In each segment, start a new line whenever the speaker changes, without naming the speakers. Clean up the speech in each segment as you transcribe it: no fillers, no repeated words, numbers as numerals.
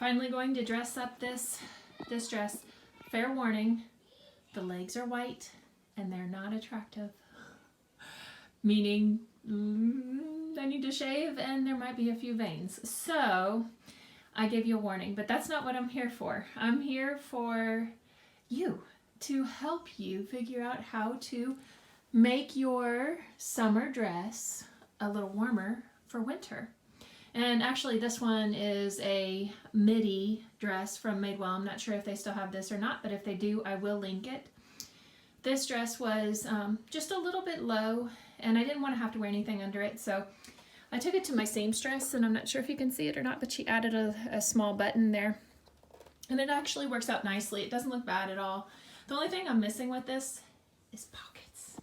finally going to dress up this dress. Fair warning, the legs are white and they're not attractive. Meaning I need to shave and there might be a few veins. So I gave you a warning, but that's not what I'm here for. I'm here for you, to help you figure out how to make your summer dress a little warmer for winter. And actually this one is a midi dress from Madewell. I'm not sure if they still have this or not, but if they do, I will link it. This dress was just a little bit low and I didn't want to have to wear anything under it, so I took it to my seamstress, and I'm not sure if you can see it or not, but she added a small button there. And it actually works out nicely. It doesn't look bad at all. The only thing I'm missing with this is pockets.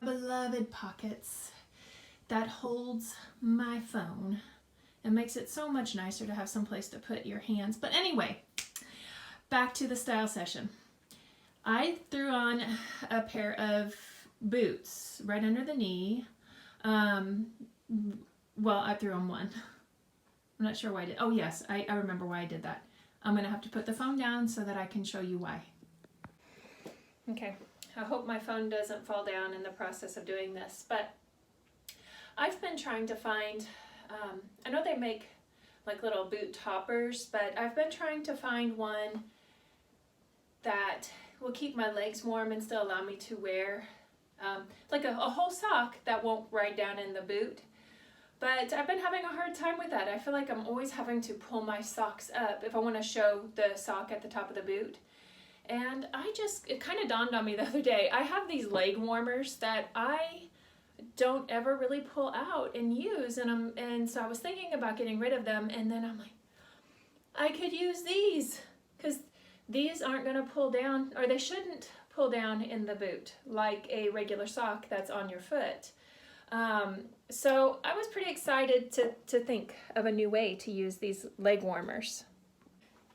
Beloved pockets that holds my phone and makes it so much nicer to have some place to put your hands. But anyway, back to the style session. I threw on a pair of boots right under the knee. Well, I threw on one. I'm not sure why I did. Oh yes, I remember why I did that. I'm going to have to put the phone down so that I can show you why. Okay, I hope my phone doesn't fall down in the process of doing this, but I've been trying to find, I know they make like little boot toppers, but I've been trying to find one that will keep my legs warm and still allow me to wear like a whole sock that won't ride down in the boot. But I've been having a hard time with that. I feel like I'm always having to pull my socks up if I want to show the sock at the top of the boot. And it kind of dawned on me the other day. I have these leg warmers that I don't ever really pull out and use. And so I was thinking about getting rid of them. And then I'm like, I could use these because these aren't going to pull down, or they shouldn't pull down in the boot like a regular sock that's on your foot. So I was pretty excited to think of a new way to use these leg warmers.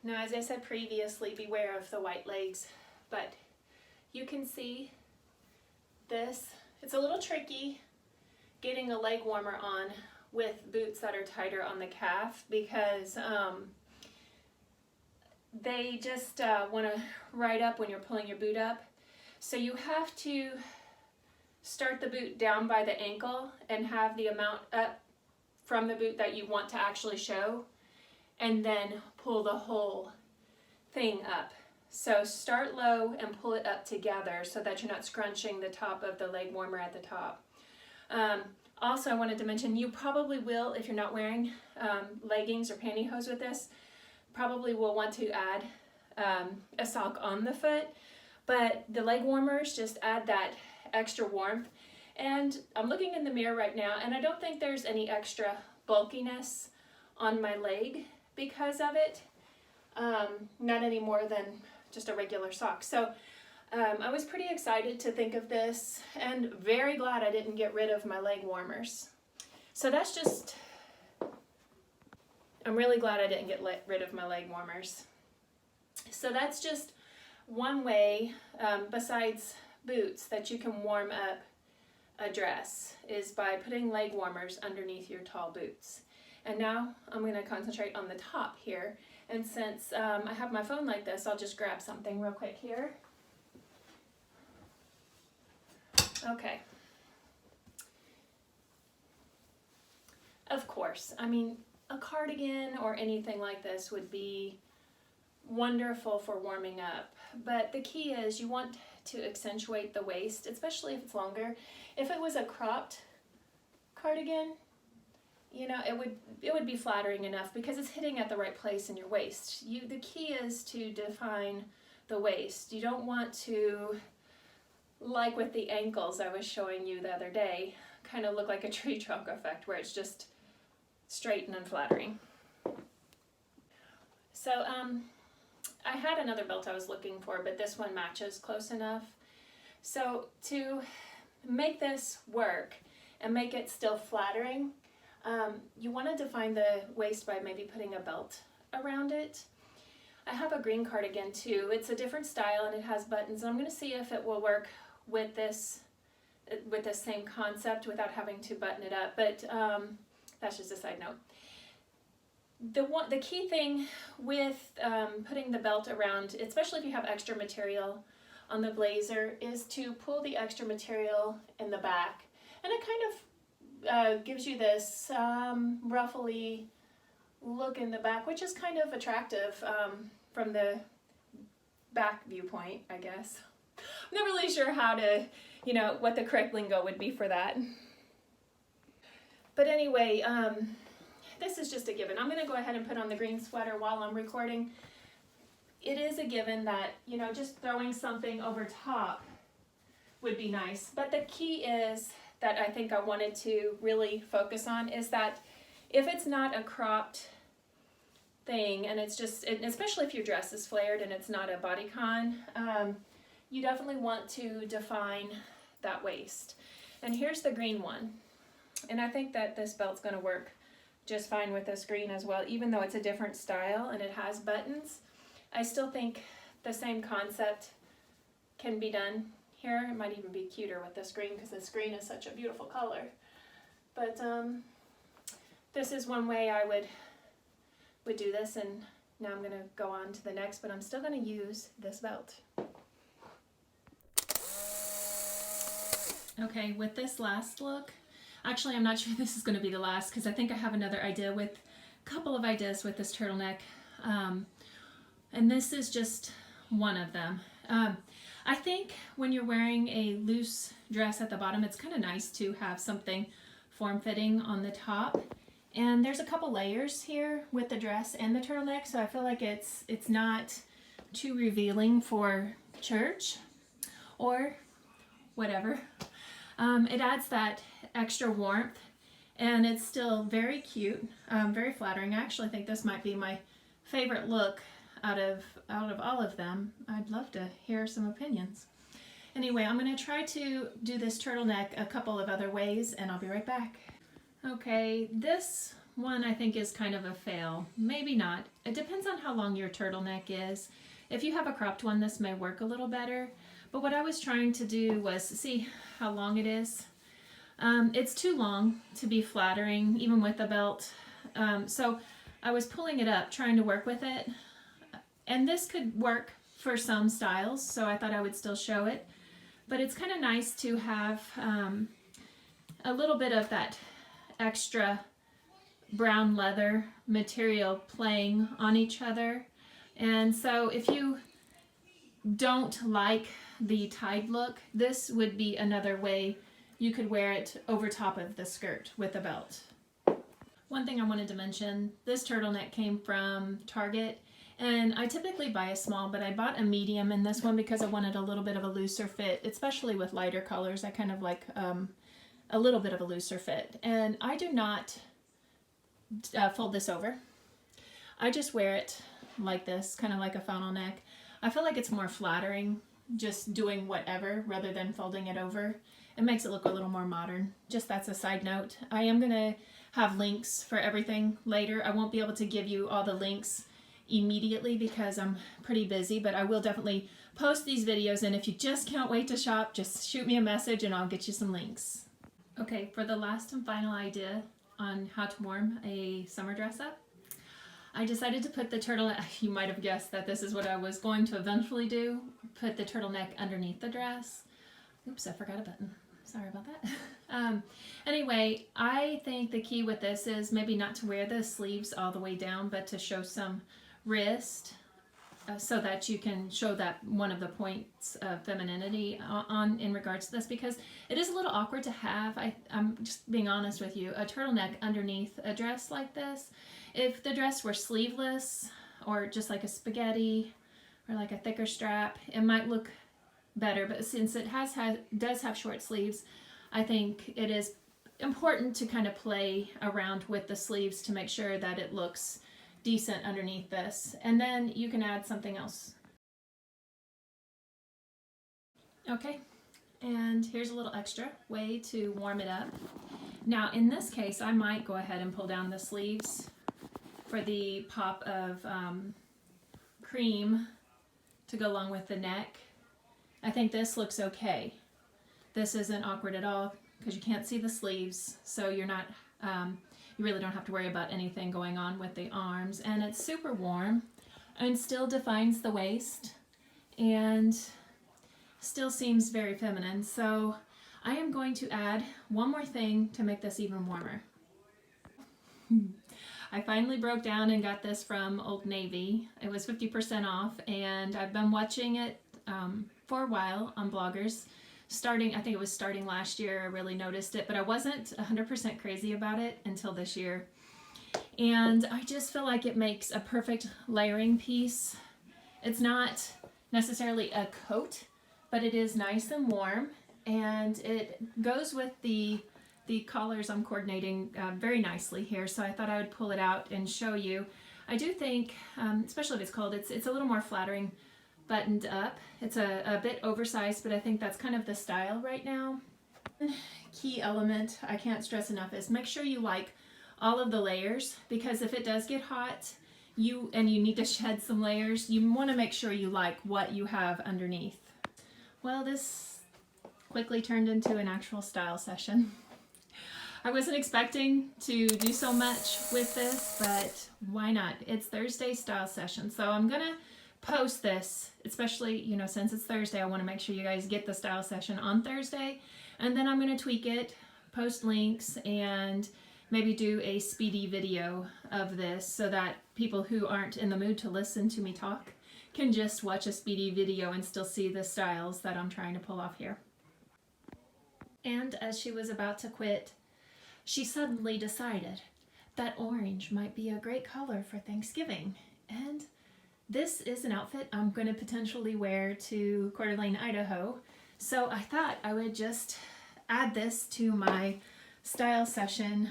Now, as I said previously, beware of the white legs, but you can see this. It's a little tricky getting a leg warmer on with boots that are tighter on the calf because they just want to ride up when you're pulling your boot up. So you have to start the boot down by the ankle and have the amount up from the boot that you want to actually show, and then pull the whole thing up. So start low and pull it up together so that you're not scrunching the top of the leg warmer at the top. Also, I wanted to mention, you probably will, if you're not wearing leggings or pantyhose with this, probably will want to add a sock on the foot, but the leg warmers just add that extra warmth. And I'm looking in the mirror right now and I don't think there's any extra bulkiness on my leg because of it, not any more than just a regular sock. So I was pretty excited to think of this and very glad I didn't get rid of my leg warmers. So that's just, I'm really glad I didn't get rid of my leg warmers. So that's just one way, besides boots, that you can warm up a dress, is by putting leg warmers underneath your tall boots. And now I'm going to concentrate on the top here, and since I have my phone like this, I'll just grab something real quick here. Okay. Of course, I mean, a cardigan or anything like this would be wonderful for warming up, but the key is you want to accentuate the waist, especially if it's longer. If it was a cropped cardigan, you know, it would be flattering enough because it's hitting at the right place in your waist. The key is to define the waist. You don't want to, like with the ankles I was showing you the other day, kind of look like a tree trunk effect where it's just straight and unflattering. So I had another belt I was looking for, but this one matches close enough. So to make this work and make it still flattering, you want to define the waist by maybe putting a belt around it. I have a green cardigan too. It's a different style and it has buttons. I'm going to see if it will work with this same concept without having to button it up, but that's just a side note. The key thing with putting the belt around, especially if you have extra material on the blazer, is to pull the extra material in the back, and it kind of gives you this ruffly look in the back, which is kind of attractive from the back viewpoint, I guess. I'm not really sure how to, what the correct lingo would be for that. But anyway, this is just a given. I'm going to go ahead and put on the green sweater while I'm recording. It is a given that, just throwing something over top would be nice. But the key is that I think I wanted to really focus on is that if it's not a cropped thing, and it's just, especially if your dress is flared and it's not a bodycon, you definitely want to define that waist. And here's the green one. And I think that this belt's going to work just fine with this green as well, even though it's a different style and it has buttons. I still think the same concept can be done here. It might even be cuter with this green because this green is such a beautiful color. But this is one way I would do this, and now I'm going to go on to the next, but I'm still going to use this belt. Okay, with this last look, actually I'm not sure this is going to be the last because I think I have another idea with a couple of ideas with this turtleneck, and this is just one of them. I think when you're wearing a loose dress at the bottom, it's kind of nice to have something form-fitting on the top. And there's a couple layers here with the dress and the turtleneck, so I feel like it's not too revealing for church or whatever. It adds that extra warmth, and it's still very cute, very flattering. I actually think this might be my favorite look out of all of them. I'd love to hear some opinions. Anyway, I'm going to try to do this turtleneck a couple of other ways, and I'll be right back. Okay, this one I think is kind of a fail. Maybe not. It depends on how long your turtleneck is. If you have a cropped one, this may work a little better. But what I was trying to do was see how long it is. It's too long to be flattering, even with the belt. So I was pulling it up, trying to work with it. And this could work for some styles, so I thought I would still show it. But it's kind of nice to have a little bit of that extra brown leather material playing on each other. And so if you don't like the tied look, this would be another way you could wear it over top of the skirt with a belt. One thing I wanted to mention, this turtleneck came from Target, and I typically buy a small, but I bought a medium in this one because I wanted a little bit of a looser fit, especially with lighter colors. I kind of like a little bit of a looser fit. And I do not fold this over. I just wear it like this, kind of like a funnel neck. I feel like it's more flattering just doing whatever rather than folding it over. It makes it look a little more modern. Just that's a side note. I am going to have links for everything later. I won't be able to give you all the links immediately because I'm pretty busy, but I will definitely post these videos, and if you just can't wait to shop, just shoot me a message and I'll get you some links. Okay, for the last and final idea on how to warm a summer dress up, I decided to put the turtleneck, you might have guessed that this is what I was going to eventually do, put the turtleneck underneath the dress. Oops, I forgot a button. Sorry about that. Anyway, I think the key with this is maybe not to wear the sleeves all the way down, but to show some wrist so that you can show that one of the points of femininity on in regards to this, because it is a little awkward to have, I'm just being honest with you, a turtleneck underneath a dress like this. If the dress were sleeveless or just like a spaghetti or like a thicker strap, it might look better, but since it does have short sleeves, I think it is important to kind of play around with the sleeves to make sure that it looks decent underneath this, and then you can add something else. Okay, and here's a little extra way to warm it up. Now in this case, I might go ahead and pull down the sleeves for the pop of cream to go along with the neck. I think this looks okay. This isn't awkward at all because you can't see the sleeves, so you're not you really don't have to worry about anything going on with the arms. And it's super warm and still defines the waist and still seems very feminine. So I am going to add one more thing to make this even warmer. I finally broke down and got this from Old Navy. It was 50% off, and I've been watching it for a while on bloggers. I think it was starting last year, I really noticed it, but I wasn't 100% crazy about it until this year. And I just feel like it makes a perfect layering piece. It's not necessarily a coat, but it is nice and warm, and it goes with the collars I'm coordinating very nicely here, so I thought I would pull it out and show you. I do think, especially if it's cold, it's a little more flattering buttoned up. It's a bit oversized, but I think that's kind of the style right now. Key element I can't stress enough is make sure you like all of the layers, because if it does get hot you need to shed some layers, you want to make sure you like what you have underneath. Well, this quickly turned into an actual style session. I wasn't expecting to do so much with this, but why not? It's Thursday style session, so I'm gonna post this, especially, you know, since it's Thursday, I want to make sure you guys get the style session on Thursday, and then I'm gonna tweak it, post links, and maybe do a speedy video of this so that people who aren't in the mood to listen to me talk can just watch a speedy video and still see the styles that I'm trying to pull off here. And as she was about to quit, she suddenly decided that orange might be a great color for Thanksgiving. And this is an outfit I'm going to potentially wear to Coeur d'Alene, Idaho. So I thought I would just add this to my style session.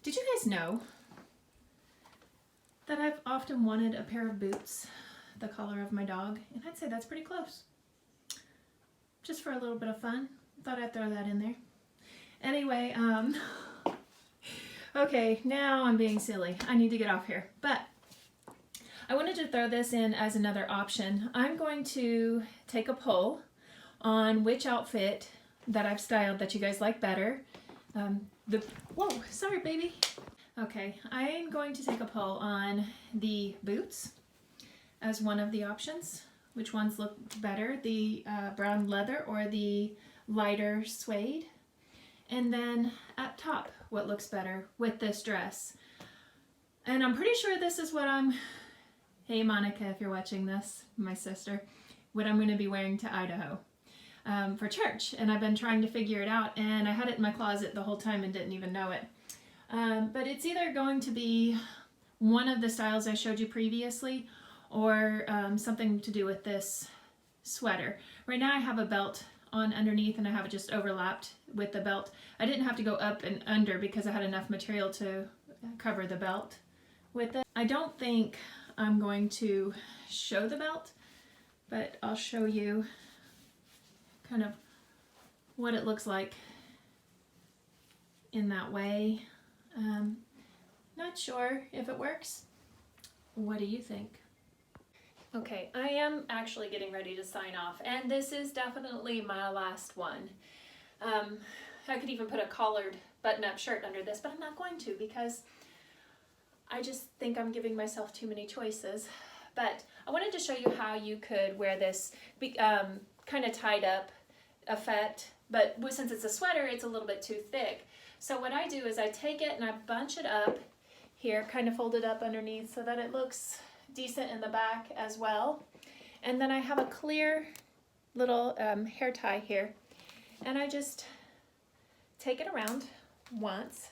Did you guys know that I've often wanted a pair of boots the color of my dog? And I'd say that's pretty close. Just for a little bit of fun, thought I'd throw that in there. Anyway, okay, now I'm being silly. I need to get off here. But I wanted to throw this in as another option. I'm going to take a poll on which outfit that I've styled that you guys like better. Whoa, sorry baby. Okay, I'm going to take a poll on the boots as one of the options. Which ones look better, the brown leather or the lighter suede? And then up top, what looks better with this dress? And I'm pretty sure this is what hey Monica, if you're watching this, my sister, what I'm going to be wearing to Idaho for church. And I've been trying to figure it out, and I had it in my closet the whole time and didn't even know it. But it's either going to be one of the styles I showed you previously, or something to do with this sweater. Right now I have a belt on underneath and I have it just overlapped with the belt. I didn't have to go up and under because I had enough material to cover the belt with it. I don't think I'm going to show the belt, but I'll show you kind of what it looks like in that way. Not sure if it works. What do you think? Okay, I am actually getting ready to sign off, and this is definitely my last one. I could even put a collared button-up shirt under this, but I'm not going to because I just think I'm giving myself too many choices. But I wanted to show you how you could wear this kind of tied up effect, but since it's a sweater, it's a little bit too thick. So what I do is I take it and I bunch it up here, kind of fold it up underneath so that it looks decent in the back as well. And then I have a clear little hair tie here, and I just take it around once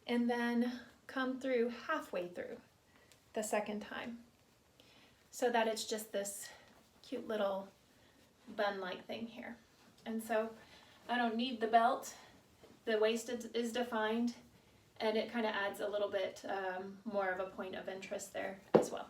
and then come through halfway through the second time so that it's just this cute little bun-like thing here. And so I don't need the belt, the waist is defined, and it kind of adds a little bit more of a point of interest there as well.